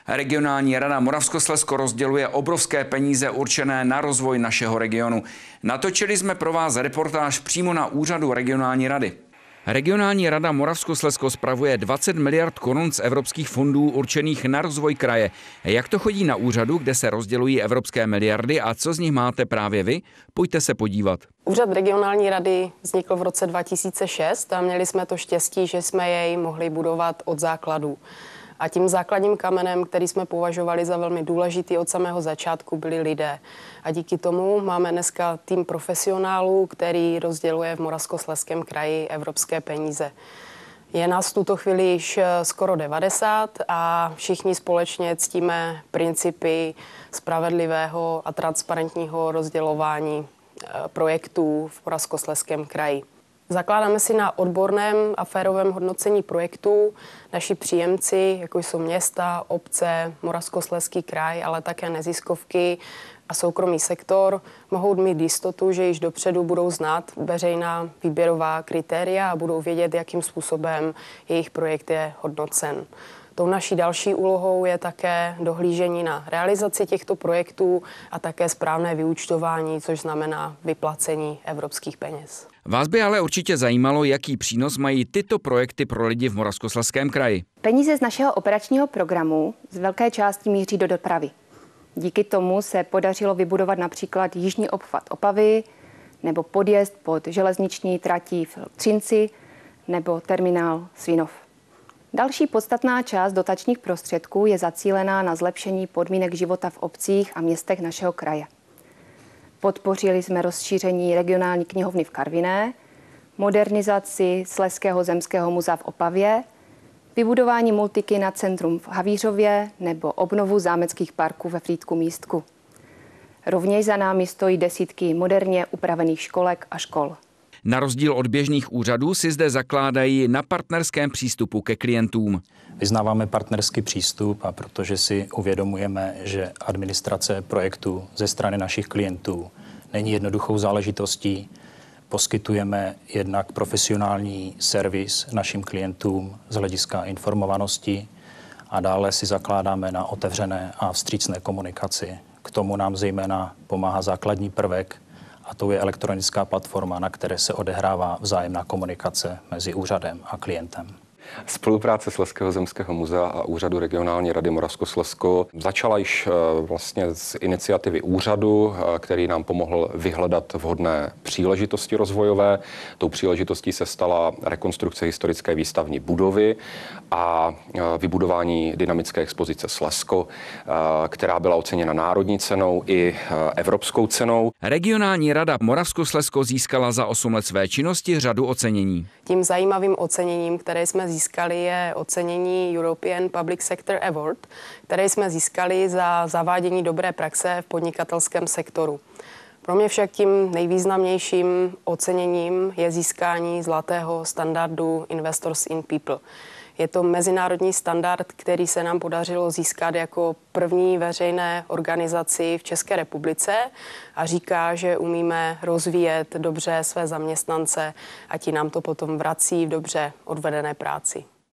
Regionální rada Moravskoslezsko rozděluje obrovské peníze určené na rozvoj našeho regionu. Natočili jsme pro vás reportáž přímo na úřadu regionální rady. Regionální rada Moravskoslezsko spravuje 20 miliard korun z evropských fondů určených na rozvoj kraje. Jak to chodí na úřadu, kde se rozdělují evropské miliardy a co z nich máte právě vy? Pojďte se podívat. Úřad regionální rady vznikl v roce 2006 a měli jsme to štěstí, že jsme jej mohli budovat od základů. A tím základním kamenem, který jsme považovali za velmi důležitý od samého začátku, byli lidé. A díky tomu máme dneska tým profesionálů, který rozděluje v Moravskoslezském kraji evropské peníze. Je nás v tuto chvíli již skoro 90 a všichni společně ctíme principy spravedlivého a transparentního rozdělování projektů v Moravskoslezském kraji. Zakládáme si na odborném a férovém hodnocení projektů. Naši příjemci, jako jsou města, obce, Moravskoslezský kraj, ale také neziskovky a soukromý sektor, mohou mít jistotu, že již dopředu budou znát veřejná výběrová kritéria a budou vědět, jakým způsobem jejich projekt je hodnocen. Tou naší další úlohou je také dohlížení na realizaci těchto projektů a také správné vyúčtování, což znamená vyplacení evropských peněz. Vás by ale určitě zajímalo, jaký přínos mají tyto projekty pro lidi v Moravskoslezském kraji. Peníze z našeho operačního programu z velké části míří do dopravy. Díky tomu se podařilo vybudovat například jižní obchvat Opavy nebo podjezd pod železniční tratí v Třinci nebo terminál Svinov. Další podstatná část dotačních prostředků je zacílená na zlepšení podmínek života v obcích a městech našeho kraje. Podpořili jsme rozšíření regionální knihovny v Karviné, modernizaci Slezského zemského muzea v Opavě, vybudování multikina centrum v Havířově nebo obnovu zámeckých parků ve Frýdku-Místku. Rovněž za námi stojí desítky moderně upravených školek a škol. Na rozdíl od běžných úřadů si zde zakládají na partnerském přístupu ke klientům. Vyznáváme partnerský přístup a protože si uvědomujeme, že administrace projektu ze strany našich klientů není jednoduchou záležitostí, poskytujeme jednak profesionální servis našim klientům z hlediska informovanosti a dále si zakládáme na otevřené a vstřícné komunikaci. K tomu nám zejména pomáhá základní prvek, a to je elektronická platforma, na které se odehrává vzájemná komunikace mezi úřadem a klientem. Spolupráce Slezského zemského muzea a úřadu regionální rady Moravskoslezsko začala již vlastně z iniciativy úřadu, který nám pomohl vyhledat vhodné příležitosti rozvojové. Tou příležitostí se stala rekonstrukce historické výstavní budovy a vybudování dynamické expozice Slezsko, která byla oceněna národní cenou i evropskou cenou. Regionální rada Moravskoslezsko získala za 8 let své činnosti řadu ocenění. Tím zajímavým oceněním, které jsme získali, je ocenění European Public Sector Award, které jsme získali za zavádění dobré praxe v podnikatelském sektoru. Pro mě však tím nejvýznamnějším oceněním je získání zlatého standardu Investors in People. Je to mezinárodní standard, který se nám podařilo získat jako první veřejné organizaci v České republice a říká, že umíme rozvíjet dobře své zaměstnance a ti nám to potom vrací v dobře odvedené práci.